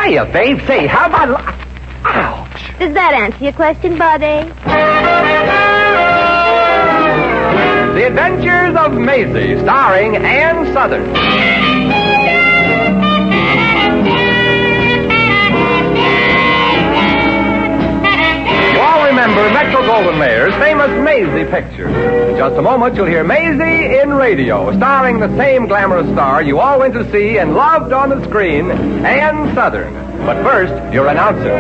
Hiya, babe. Say, how about... Ouch. Does that answer your question, Buddy? The Adventures of Maisie, starring Ann Southern. You all remember Metro-Goldwyn-Mayer's famous Maisie picture. In just a moment, you'll hear Maisie in radio, starring the same glamorous star you all went to see and loved on the screen, Ann Southern. But first, your announcer.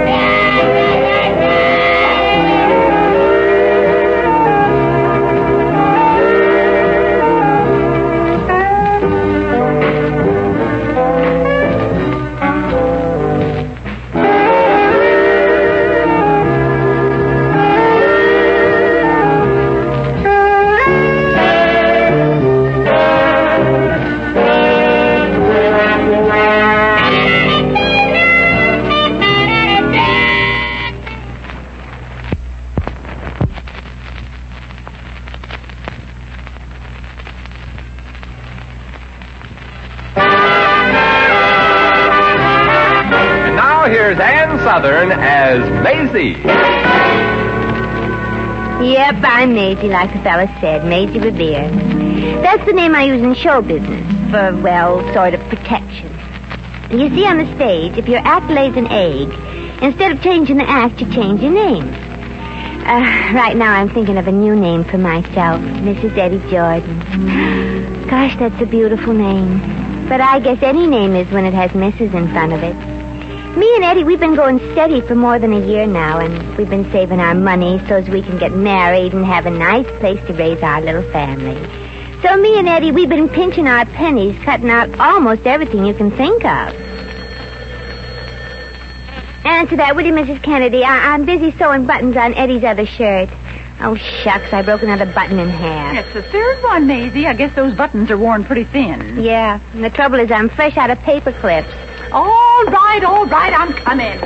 Here's Ann Southern as Maisie. Yep, I'm Maisie, like the fella said. Maisie Revere. That's the name I use in show business for, well, sort of protection. You see, on the stage, if your act lays an egg, instead of changing the act, you change your name. Right now I'm thinking of a new name for myself, Mrs. Eddie Jordan. Gosh, that's a beautiful name. But I guess any name is when it has Mrs. in front of it. Me and Eddie, we've been going steady for more than a year now, and we've been saving our money so as we can get married and have a nice place to raise our little family. So me and Eddie, we've been pinching our pennies, cutting out almost everything you can think of. Answer that, will you, Mrs. Kennedy? I'm busy sewing buttons on Eddie's other shirt. Oh, shucks, I broke another button in half. That's the third one, Maisie. I guess those buttons are worn pretty thin. Yeah, and the trouble is I'm fresh out of paper clips. All right, I'm coming.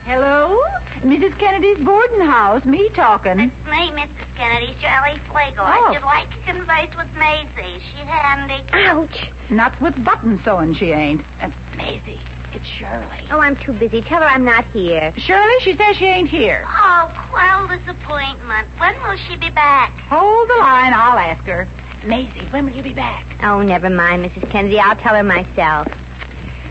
Hello? Mrs. Kennedy's boarding house, me talking. It's me, Mrs. Kennedy, Shirley Flegel. Oh. I should like to converse with Maisie. She's handy. Ouch. Not with button sewing, she ain't. Maisie, it's Shirley. Oh, I'm too busy. Tell her I'm not here. Shirley, she says she ain't here. Oh, quell disappointment. When will she be back? Hold the line, I'll ask her. Maisie, when will you be back? Oh, never mind, Mrs. Kennedy. I'll tell her myself.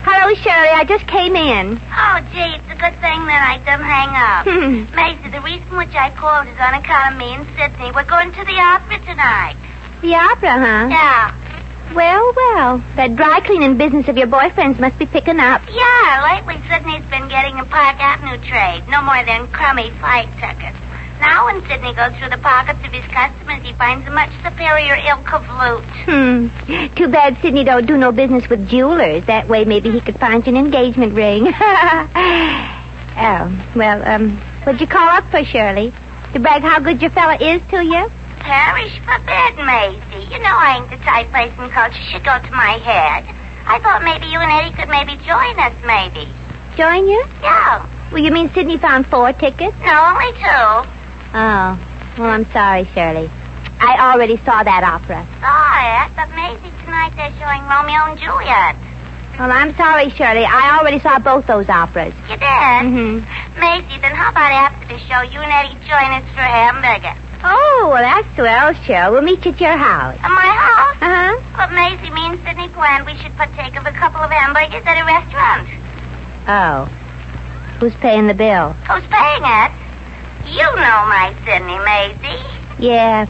Hello, Shirley. I just came in. Oh, gee, it's a good thing that I didn't hang up. Maisie, the reason which I called is on account of me and Sydney. We're going to the opera tonight. The opera, huh? Yeah. Well. That dry cleaning business of your boyfriend's must be picking up. Yeah, lately Sydney's been getting a Park Avenue trade. No more than crummy flight tickets. Now when Sydney goes through the pockets of his customers, he finds a much superior ilk of loot. Too bad Sydney don't do no business with jewelers. That way maybe he could find you an engagement ring. What'd you call up for, Shirley? To brag how good your fella is to you? Parish forbid, Maisie. You know I ain't the type place and culture should go to my head. I thought maybe you and Eddie could maybe join us, maybe. Join you? Yeah. Well, you mean Sydney found 4 tickets? No, only 2. Oh. Well, I'm sorry, Shirley. I already saw that opera. Saw it, but Maisie, tonight they're showing Romeo and Juliet. Well, I'm sorry, Shirley. I already saw both those operas. You did? Maisie, then how about after the show, you and Eddie join us for a hamburger? Oh, well, that's swell, sure. We'll meet you at your house. At my house? Uh-huh. But Maisie, me and Sydney planned we should partake of a couple of hamburgers at a restaurant. Oh. Who's paying the bill? Who's paying it? You know my Sydney, Maisie. Yeah.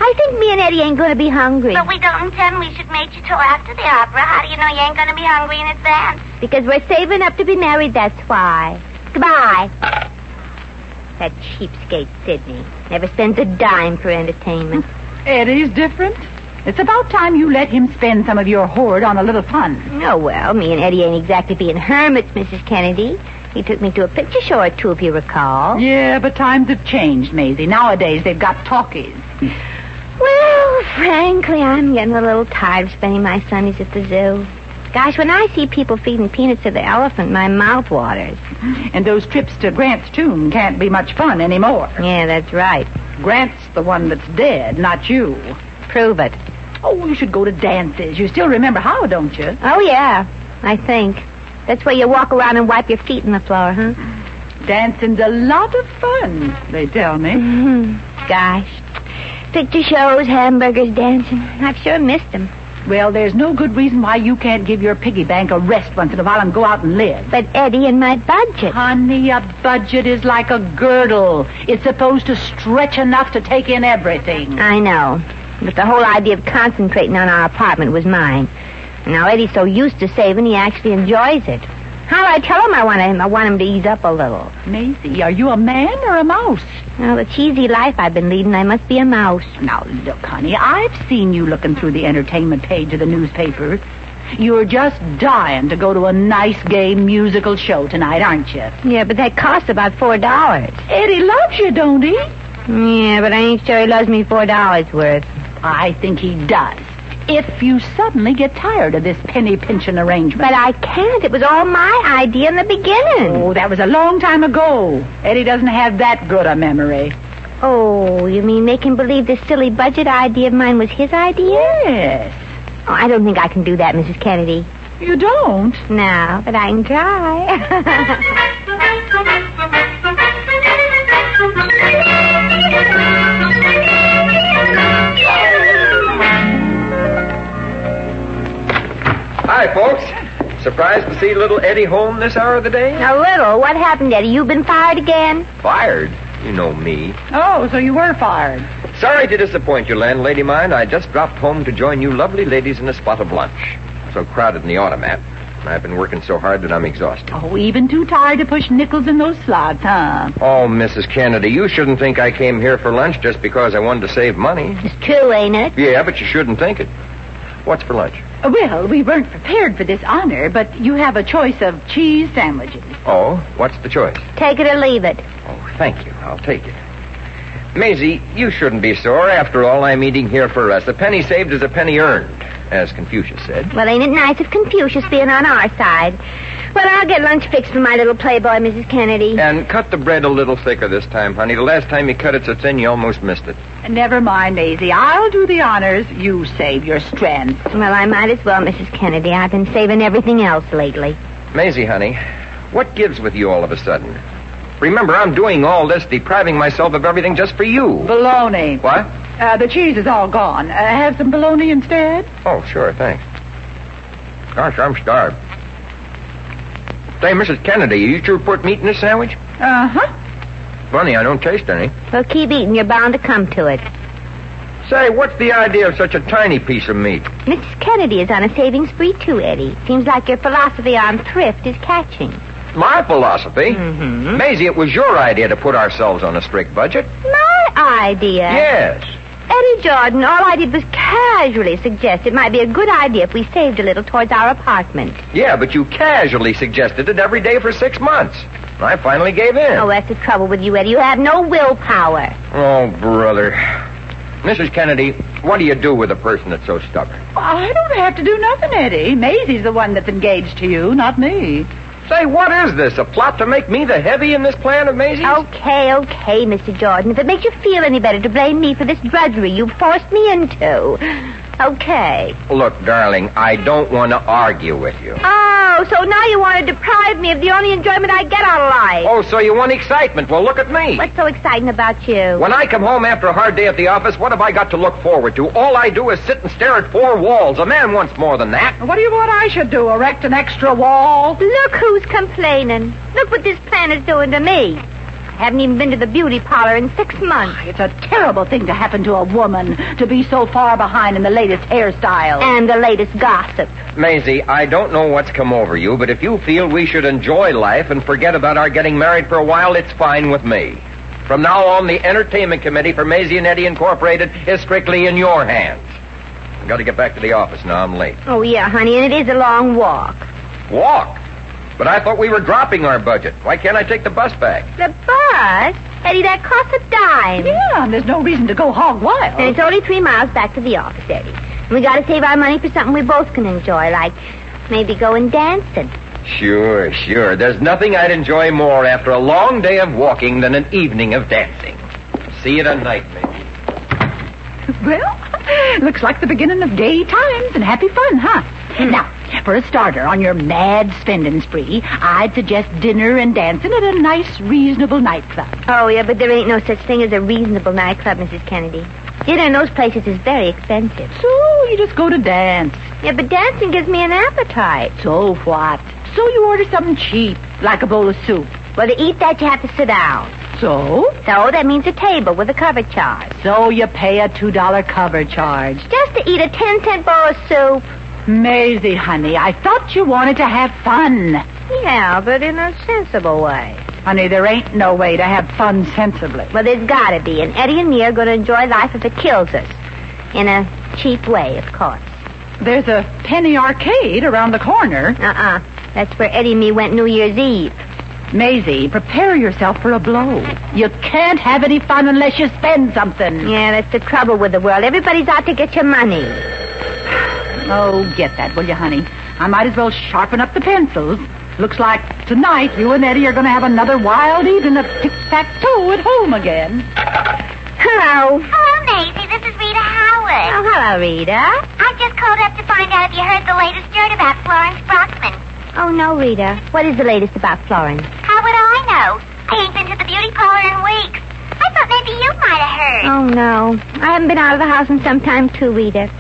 I think me and Eddie ain't going to be hungry. But we don't intend we should meet you till after the opera. How do you know you ain't going to be hungry in advance? Because we're saving up to be married, that's why. Goodbye. That cheapskate Sydney. Never spends a dime for entertainment. Eddie's different. It's about time you let him spend some of your hoard on a little fun. Oh, well, me and Eddie ain't exactly being hermits, Mrs. Kennedy. He took me to a picture show or 2, if you recall. Yeah, but times have changed, Maisie. Nowadays, they've got talkies. Well, frankly, I'm getting a little tired of spending my Sundays at the zoo. Gosh, when I see people feeding peanuts to the elephant, my mouth waters. And those trips to Grant's tomb can't be much fun anymore. Yeah, that's right. Grant's the one that's dead, not you. Prove it. Oh, you should go to dances. You still remember how, don't you? Oh, yeah, I think. That's where you walk around and wipe your feet on the floor, huh? Dancing's a lot of fun, they tell me. Gosh. Picture shows, hamburgers, dancing. I've sure missed them. Well, there's no good reason why you can't give your piggy bank a rest once in a while and go out and live. But, Eddie, in my budget. Honey, a budget is like a girdle. It's supposed to stretch enough to take in everything. I know. But the whole idea of concentrating on our apartment was mine. And now Eddie's so used to saving, he actually enjoys it. How do I tell him I want him to ease up a little? Maisie, are you a man or a mouse? Well, the cheesy life I've been leading, I must be a mouse. Now, look, honey, I've seen you looking through the entertainment page of the newspaper. You're just dying to go to a nice, gay musical show tonight, aren't you? Yeah, but that costs about $4. Eddie loves you, don't he? Yeah, but I ain't sure he loves me $4 worth. I think he does. If you suddenly get tired of this penny-pinching arrangement. But I can't. It was all my idea in the beginning. Oh, that was a long time ago. Eddie doesn't have that good a memory. Oh, you mean make him believe this silly budget idea of mine was his idea? Yes. Oh, I don't think I can do that, Mrs. Kennedy. You don't? No, but I can try. Hi, folks. Surprised to see little Eddie home this hour of the day? A little. What happened, Eddie? You been fired again? Fired? You know me. Oh, so you were fired. Sorry to disappoint you, landlady mine. I just dropped home to join you lovely ladies in a spot of lunch. So crowded in the automat. I've been working so hard that I'm exhausted. Oh, even too tired to push nickels in those slots, huh? Oh, Mrs. Kennedy, you shouldn't think I came here for lunch just because I wanted to save money. It's true, ain't it? Yeah, but you shouldn't think it. What's for lunch? Well, we weren't prepared for this honor, but you have a choice of cheese sandwiches. Oh, what's the choice? Take it or leave it. Oh, thank you. I'll take it. Maisie, you shouldn't be sore. After all, I'm eating here for us. A penny saved is a penny earned, as Confucius said. Well, ain't it nice of Confucius being on our side? Well, I'll get lunch fixed for my little playboy, Mrs. Kennedy. And cut the bread a little thicker this time, honey. The last time you cut it so thin, you almost missed it. Never mind, Maisie. I'll do the honors. You save your strength. Well, I might as well, Mrs. Kennedy. I've been saving everything else lately. Maisie, honey, what gives with you all of a sudden? Remember, I'm doing all this, depriving myself of everything just for you. Bologna. What? The cheese is all gone. Have some bologna instead? Oh, sure, thanks. Gosh, I'm starved. Say, Mrs. Kennedy, you sure put meat in this sandwich? Uh-huh. Funny, I don't taste any. Well, keep eating. You're bound to come to it. Say, what's the idea of such a tiny piece of meat? Mrs. Kennedy is on a saving spree, too, Eddie. Seems like your philosophy on thrift is catching. My philosophy? Mm-hmm. Maisie, it was your idea to put ourselves on a strict budget. My idea? Yes. Eddie Jordan, all I did was casually suggest it might be a good idea if we saved a little towards our apartment. Yeah, but you casually suggested it every day for 6 months. I finally gave in. Oh, that's the trouble with you, Eddie. You have no willpower. Oh, brother. Mrs. Kennedy, what do you do with a person that's so stubborn? I don't have to do nothing, Eddie. Maisie's the one that's engaged to you, not me. Say, what is this? A plot to make me the heavy in this plan of Maisie's? Okay, Mr. Jordan. If it makes you feel any better to blame me for this drudgery you've forced me into. Okay. Look, darling, I don't want to argue with you. Oh, so now you want to deprive me of the only enjoyment I get out of life. Oh, so you want excitement? Well, look at me. What's so exciting about you? When I come home after a hard day at the office, what have I got to look forward to? All I do is sit and stare at 4 walls. A man wants more than that. What do you want I should do, erect an extra wall? Look who's complaining. Look what this plan is doing to me. I haven't even been to the beauty parlor in 6 months. It's a terrible thing to happen to a woman, to be so far behind in the latest hairstyle. And the latest gossip. Maisie, I don't know what's come over you, but if you feel we should enjoy life and forget about our getting married for a while, it's fine with me. From now on, the entertainment committee for Maisie and Eddie Incorporated is strictly in your hands. I've got to get back to the office now. I'm late. Oh, yeah, honey, and it is a long walk. Walk? But I thought we were dropping our budget. Why can't I take the bus back? The bus? Eddie, that costs a dime. Yeah, and there's no reason to go hog wild. And it's only 3 miles back to the office, Eddie. And we got to save our money for something we both can enjoy, like maybe going dancing. Sure. There's nothing I'd enjoy more after a long day of walking than an evening of dancing. See you tonight, Maisie. Well, looks like the beginning of gay times and happy fun, huh? Now, For a starter, on your mad spending spree, I'd suggest dinner and dancing at a nice, reasonable nightclub. Oh, yeah, but there ain't no such thing as a reasonable nightclub, Mrs. Kennedy. Dinner in those places is very expensive. So you just go to dance. Yeah, but dancing gives me an appetite. So what? So you order something cheap, like a bowl of soup. Well, to eat that, you have to sit down. So? So that means a table with a cover charge. So you pay a $2 cover charge. Just to eat a 10-cent bowl of soup. Maisie, honey, I thought you wanted to have fun. Yeah, but in a sensible way. Honey, there ain't no way to have fun sensibly. Well, there's gotta be, and Eddie and me are gonna enjoy life if it kills us. In a cheap way, of course. There's a penny arcade around the corner. That's where Eddie and me went New Year's Eve. Maisie, prepare yourself for a blow. You can't have any fun unless you spend something. Yeah, that's the trouble with the world. Everybody's out to get your money. Oh, get that, will you, honey? I might as well sharpen up the pencils. Looks like tonight you and Eddie are going to have another wild evening of tic-tac-toe at home again. Hello. Hello, Maisie. This is Rita Howard. Oh, hello, Rita. I just called up to find out if you heard the latest dirt about Florence Brockman. Oh, no, Rita. What is the latest about Florence? How would I know? I ain't been to the beauty parlor in weeks. I thought maybe you might have heard. Oh, no. I haven't been out of the house in some time, too, Rita.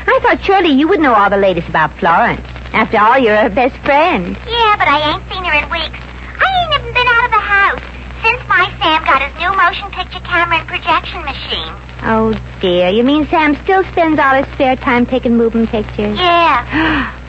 I thought surely you would know all the latest about Florence. After all, you're her best friend. Yeah, but I ain't seen her in weeks. I ain't even been out of the house since my Sam got his new motion picture camera and projection machine. Oh, dear. You mean Sam still spends all his spare time taking moving pictures? Yeah.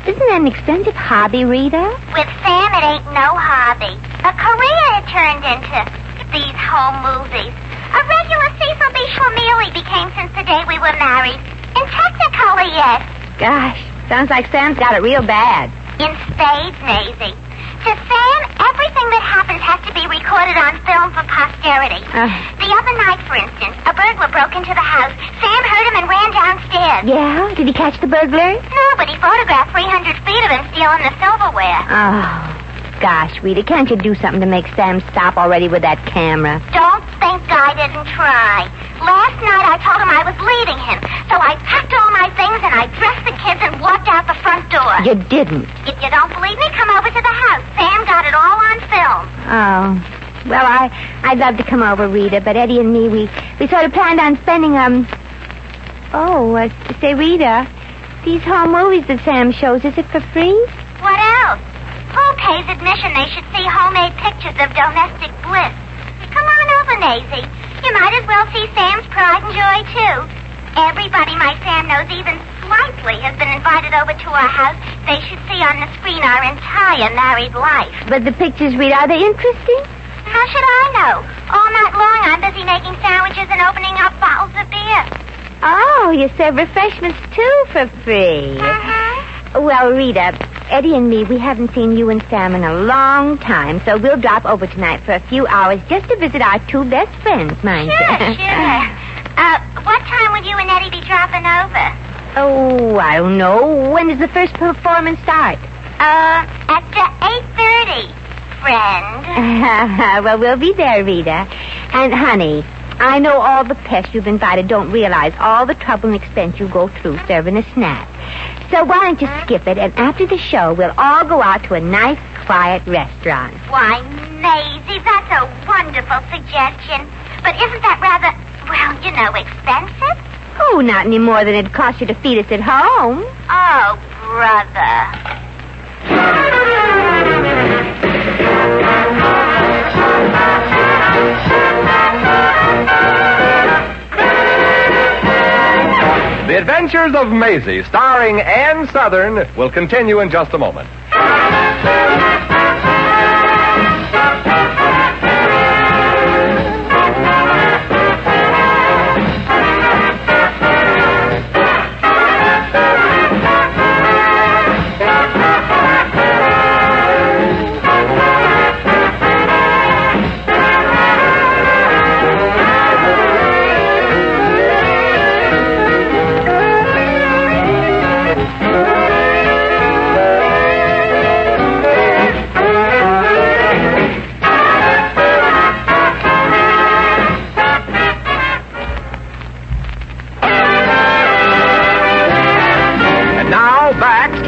Isn't that an expensive hobby, Rita? With Sam, it ain't no hobby. A career it turned into these home movies. A regular Cecil B. Schlemili became since the day we were married. And technically, yes. Gosh, sounds like Sam's got it real bad. In spades, Maisie. To Sam, everything that happens has to be recorded on film for posterity. The other night, for instance, a burglar broke into the house. Sam heard him and ran downstairs. Yeah? Did he catch the burglar? No, but he photographed 300 feet of him stealing the silverware. Oh, gosh, Rita, can't you do something to make Sam stop already with that camera? Don't think I didn't try. Last night I told him I was leaving him, so I packed all my things and I dressed the kids and walked out the front door. You didn't? If you don't believe me, come over to the house. Sam got it all on film. Oh. Well, I'd love to come over, Rita, but Eddie and me, we sort of planned on spending, say, Rita, these home movies that Sam shows, is it for free? What else? Who pays admission they should see homemade pictures of domestic bliss? Come on over, Maisie. You might as well see Sam's pride and joy, too. Everybody my Sam knows even slightly has been invited over to our house. They should see on the screen our entire married life. But the pictures, Rita, are they interesting? How should I know? All night long I'm busy making sandwiches and opening up bottles of beer. Oh, you serve refreshments, too, for free. Well, Rita, Eddie and me, we haven't seen you and Sam in a long time, so we'll drop over tonight for a few hours just to visit our two best friends, mind you. Sure. What time would you and Eddie be dropping over? Oh, I don't know. When does the first performance start? After 8:30, friend. Well, we'll be there, Rita. And, honey, I know all the pests you've invited don't realize all the trouble and expense you go through serving a snack. So why don't you skip it, and after the show, we'll all go out to a nice, quiet restaurant. Why, Maisie, that's a wonderful suggestion. But isn't that rather, expensive? Oh, not any more than it costs you to feed us at home. Oh, brother. The Adventures of Maisie, starring Ann Southern, will continue in just a moment.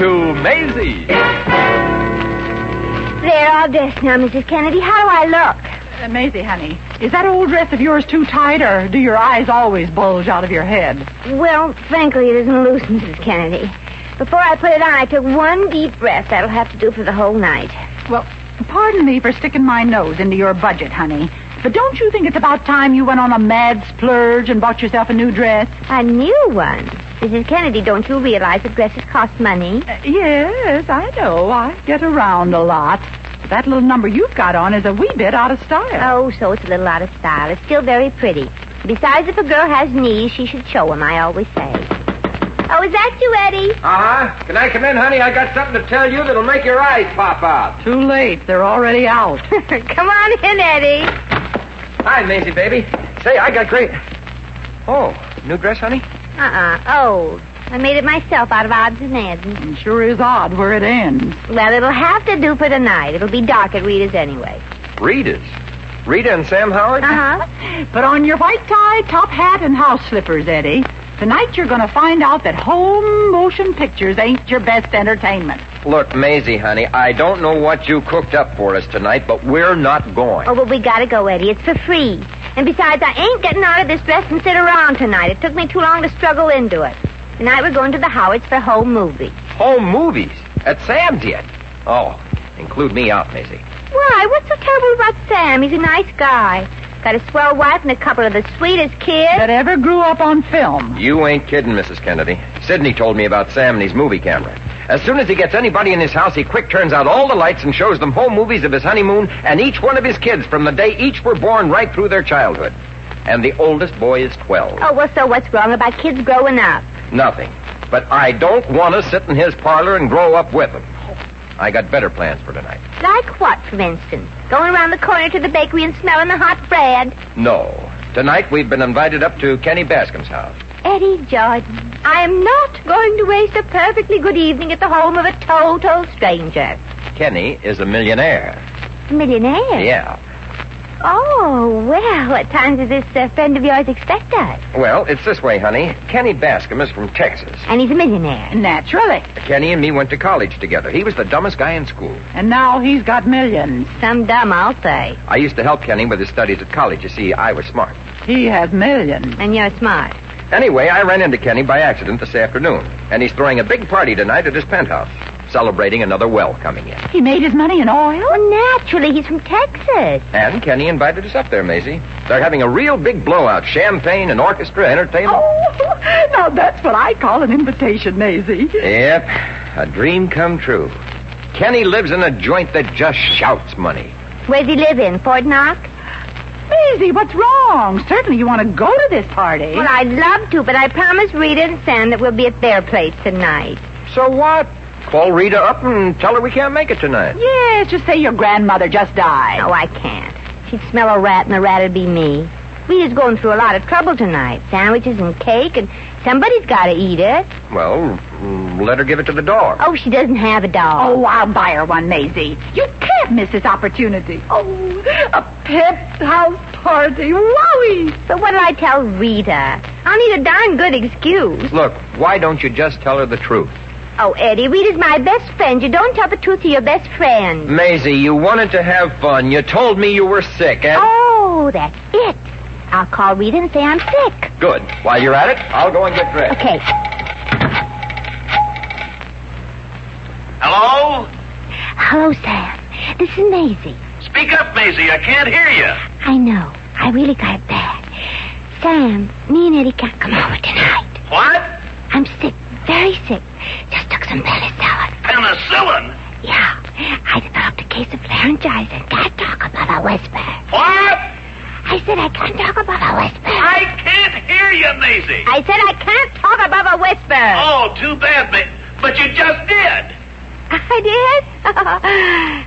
to Maisie. There, all dressed now, Mrs. Kennedy. How do I look? Maisie, honey, is that old dress of yours too tight, or do your eyes always bulge out of your head? Well, frankly, it isn't loose, Mrs. Kennedy. Before I put it on, I took one deep breath. That'll have to do for the whole night. Well, pardon me for sticking my nose into your budget, honey, but don't you think it's about time you went on a mad splurge and bought yourself a new dress? A new one? Mrs. Kennedy, don't you realize that dresses cost money? Yes, I know. I get around a lot. That little number you've got on is a wee bit out of style. Oh, so it's a little out of style. It's still very pretty. Besides, if a girl has knees, she should show them, I always say. Oh, is that you, Eddie? Uh-huh. Can I come in, honey? I got something to tell you that'll make your eyes pop out. Too late. They're already out. Come on in, Eddie. Hi, Maisie, baby. Say, I got great... Oh, new dress, honey? Old. I made it myself out of odds and ends. It sure is odd where it ends. Well, it'll have to do for tonight. It'll be dark at Rita's anyway. Rita's? Rita and Sam Howard? Uh-huh. Put on your white tie, top hat, and house slippers, Eddie. Tonight you're going to find out that home motion pictures ain't your best entertainment. Look, Maisie, honey, I don't know what you cooked up for us tonight, but we're not going. Oh, but we gotta go, Eddie. It's for free. And besides, I ain't getting out of this dress and sit around tonight. It took me too long to struggle into it. Tonight we're going to the Howards for home movies. Home movies? At Sam's yet? Oh, include me out, Maisie. Why? What's so terrible about Sam? He's a nice guy. Got a swell wife and a couple of the sweetest kids. That ever grew up on film. You ain't kidding, Mrs. Kennedy. Sidney told me about Sam and his movie camera. As soon as he gets anybody in his house, he quick turns out all the lights and shows them home movies of his honeymoon and each one of his kids from the day each were born right through their childhood. And the oldest boy is 12. Oh, well, so what's wrong about kids growing up? Nothing. But I don't want to sit in his parlor and grow up with him. I got better plans for tonight. Like what, for instance? Going around the corner to the bakery and smelling the hot bread? No. Tonight we've been invited up to Kenny Bascom's house. Eddie Jordan, I am not going to waste a perfectly good evening at the home of a total stranger. Kenny is a millionaire. A millionaire? Yeah. Oh, well, what time does this friend of yours expect us? Well, it's this way, honey. Kenny Bascom is from Texas. And he's a millionaire. Naturally. Kenny and me went to college together. He was the dumbest guy in school. And now he's got millions. Some dumb, I'll say. I used to help Kenny with his studies at college. You see, I was smart. He has millions. And you're smart. Anyway, I ran into Kenny by accident this afternoon. And he's throwing a big party tonight at his penthouse, celebrating another well coming in. He made his money in oil? Well, naturally, he's from Texas. And Kenny invited us up there, Maisie. They're having a real big blowout. Champagne and orchestra, entertainment. Oh, now that's what I call an invitation, Maisie. Yep, a dream come true. Kenny lives in a joint that just shouts money. Where's he live in, Fort Knox? Maisie, what's wrong? Certainly you want to go to this party. Well, I'd love to, but I promised Rita and Sam that we'll be at their place tonight. So what? Call Rita up and tell her we can't make it tonight. Yes, just say your grandmother just died. No, I can't. She'd smell a rat, and the rat'd be me. Rita's going through a lot of trouble tonight. Sandwiches and cake, and somebody's got to eat it. Well, let her give it to the dog. Oh, she doesn't have a dog. Oh, I'll buy her one, Maisie. You can't miss this opportunity. Oh, a pep house party. Wowie! But what'll I tell Rita? I'll need a darn good excuse. Look, why don't you just tell her the truth? Oh, Eddie, Rita's my best friend. You don't tell the truth to your best friend. Maisie, you wanted to have fun. You told me you were sick, and... Oh, that's it. I'll call Rita and say I'm sick. Good. While you're at it, I'll go and get dressed. Okay. Hello? Hello, Sam. This is Maisie. Speak up, Maisie. I can't hear you. I know. I really got it bad. Sam, me and Eddie can't come over tonight. What? I'm sick. Very sick. Just took some penicillin. Penicillin? Yeah. I developed a case of laryngitis and can't talk above a whisper. What? I said I can't talk above a whisper. I can't hear you, Maisie. I said I can't talk above a whisper. Oh, too bad, but you just did. I did?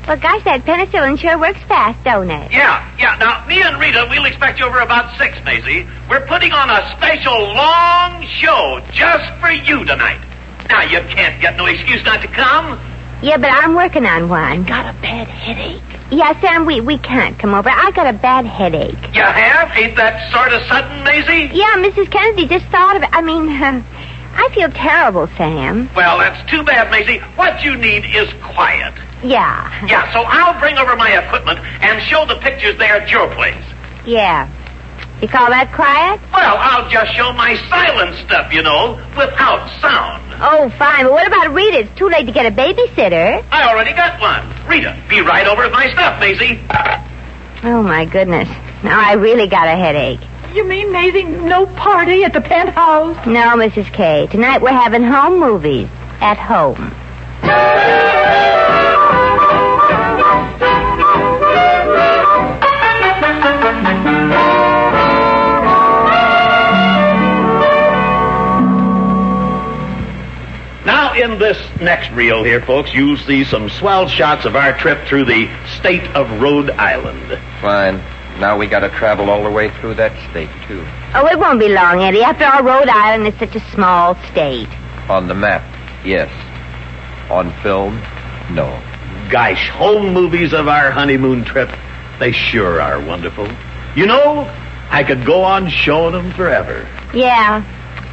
Well, gosh, that penicillin sure works fast, don't it? Yeah. Now, me and Rita, we'll expect you over about 6, Maisie. We're putting on a special long show just for you tonight. Now, you can't get no excuse not to come. Yeah, but I'm working on one. Got a bad headache. Yeah, Sam, we can't come over. I got a bad headache. You have? Ain't that sort of sudden, Maisie? Yeah, Mrs. Kennedy just thought of it. I mean, I feel terrible, Sam. Well, that's too bad, Maisie. What you need is quiet. Yeah. Yeah, so I'll bring over my equipment and show the pictures there at your place. Yeah. You call that quiet? Well, I'll just show my silent stuff, without sound. Oh, fine. But what about Rita? It's too late to get a babysitter. I already got one. Rita, be right over with my stuff, Maisie. Oh, my goodness. Now I really got a headache. You mean, Maisie, no party at the penthouse? No, Mrs. K. Tonight we're having home movies. At home. Now, in this next reel here, folks, you'll see some swell shots of our trip through the state of Rhode Island. Fine. Now we gotta travel all the way through that state, too. Oh, it won't be long, Eddie. After all, Rhode Island is such a small state. On the map, yes. On film, no. Gosh, home movies of our honeymoon trip, they sure are wonderful. I could go on showing them forever. Yeah,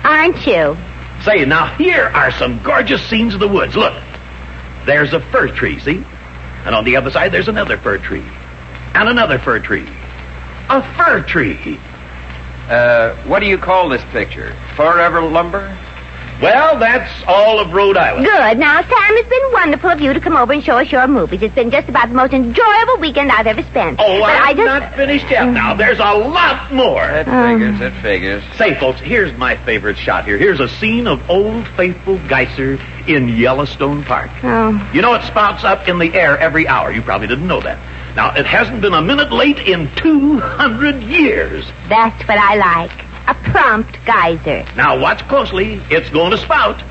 aren't you? Say, now here are some gorgeous scenes of the woods. Look, there's a fir tree, see? And on the other side, there's another fir tree. And another fir tree. A fir tree. What do you call this picture? Forever lumber? Well, that's all of Rhode Island. Good. Now, Sam, it's been wonderful of you to come over and show us your movies. It's been just about the most enjoyable weekend I've ever spent. Oh, but I'm not finished yet now. There's a lot more. That figures. Say, folks, here's my favorite shot here. Here's a scene of Old Faithful Geyser in Yellowstone Park. Oh. It spouts up in the air every hour. You probably didn't know that. Now, it hasn't been a minute late in 200 years. That's what I like. A prompt geyser. Now, watch closely. It's going to spout.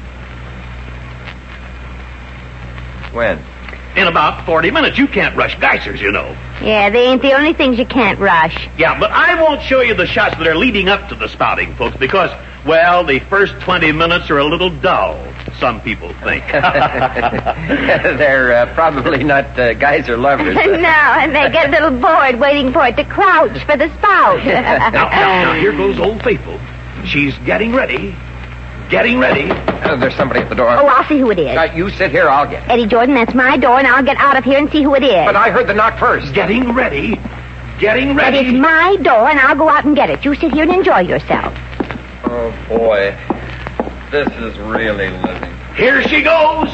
When? In about 40 minutes. You can't rush geysers, Yeah, they ain't the only things you can't rush. Yeah, but I won't show you the shots that are leading up to the spouting, folks, because, well, the first 20 minutes are a little dull, some people think. They're probably not geyser lovers. No, and they get a little bored waiting for it to crouch for the spout. Now, here goes Old Faithful. She's getting ready. There's somebody at the door. Oh, I'll see who it is. You sit here, I'll get it. Eddie Jordan, that's my door, and I'll get out of here and see who it is. But I heard the knock first. Getting ready. But it's my door, and I'll go out and get it. You sit here and enjoy yourself. Oh, boy. This is really living. Here she goes.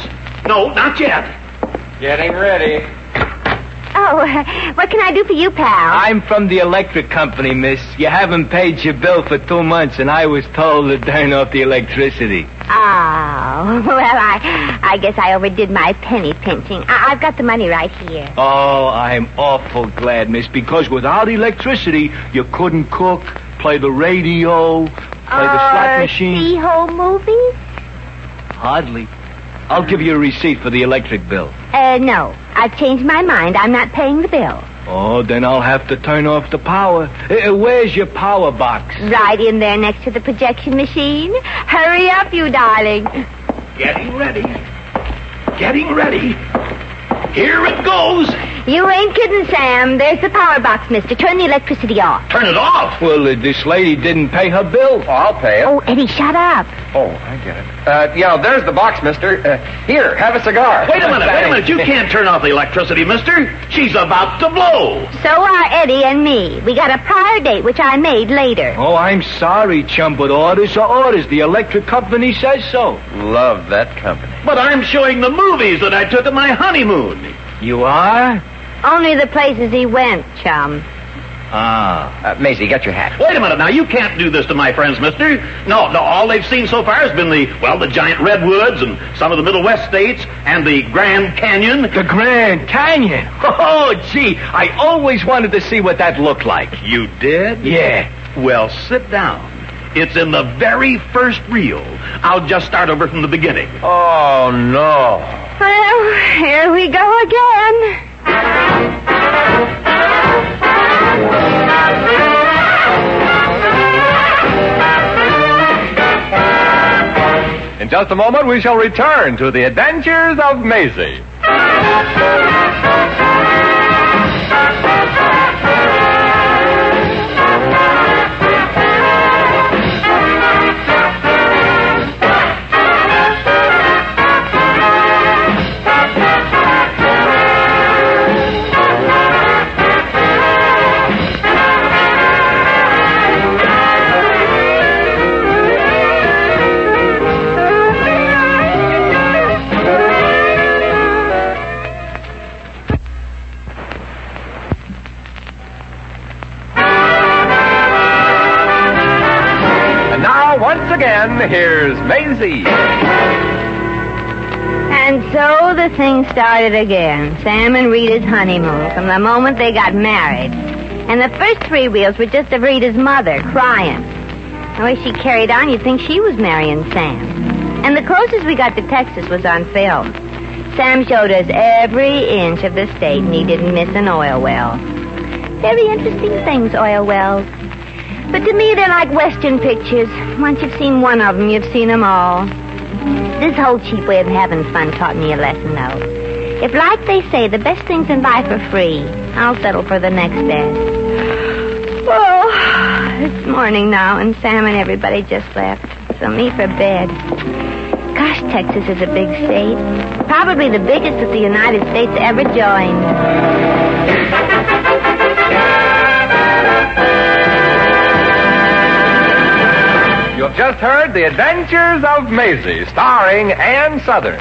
No, not yet. Getting ready. Oh, what can I do for you, pal? I'm from the electric company, miss. You haven't paid your bill for 2 months, and I was told to turn off the electricity. Oh, well, I guess I overdid my penny pinching. I've got the money right here. Oh, I'm awful glad, miss, because without electricity, you couldn't cook, play the radio, play the slot machine. See home movies? Hardly. I'll give you a receipt for the electric bill. No. I've changed my mind. I'm not paying the bill. Oh, then I'll have to turn off the power. Where's your power box? Right in there next to the projection machine. Hurry up, you darling. Getting ready. Here it goes. You ain't kidding, Sam. There's the power box, mister. Turn the electricity off. Turn it off. Well, this lady didn't pay her bill. Oh, I'll pay it. Oh, Eddie, shut up. Oh, I get it. There's the box, mister. Here, have a cigar. Wait a minute. You can't turn off the electricity, mister. She's about to blow. So are Eddie and me. We got a prior date, which I made later. Oh, I'm sorry, chum, but orders are orders. The electric company says so. Love that company. But I'm showing the movies that I took at my honeymoon. You are? Only the places he went, chum. Maisie, get your hat. Wait a minute now. You can't do this to my friends, mister. No. All they've seen so far has been the giant redwoods and some of the Middle West states and the Grand Canyon. The Grand Canyon? Oh, gee, I always wanted to see what that looked like. You did? Yeah. Well, sit down. It's in the very first reel. I'll just start over from the beginning. Oh, no. Well, here we go again. In just a moment, we shall return to the adventures of Maisie. gentlemen, here's Maisie. And so the thing started again. Sam and Rita's honeymoon from the moment they got married. And the first 3 reels were just of Rita's mother crying. The way she carried on, you'd think she was marrying Sam. And the closest we got to Texas was on film. Sam showed us every inch of the state, and he didn't miss an oil well. Very interesting things, oil wells. But to me, they're like Western pictures. Once you've seen one of them, you've seen them all. This whole cheap way of having fun taught me a lesson, though. If, like they say, the best things in life are free, I'll settle for the next best. Oh, it's morning now, and Sam and everybody just left. So me for bed. Gosh, Texas is a big state. Probably the biggest that the United States ever joined. You've just heard The Adventures of Maisie, starring Ann Sothern.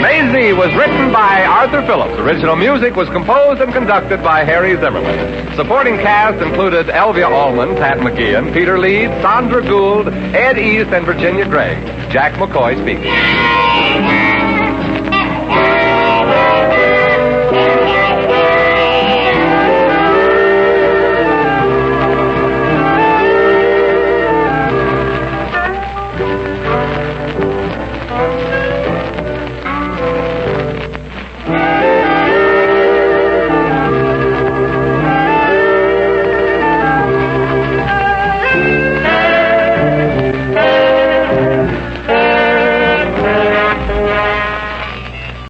Maisie was written by Arthur Phillips. Original music was composed and conducted by Harry Zimmerman. Supporting cast included Elvia Allman, Pat McGeehan, Peter Leeds, Sandra Gould, Ed East, and Virginia Gregg. Jack McCoy speaking.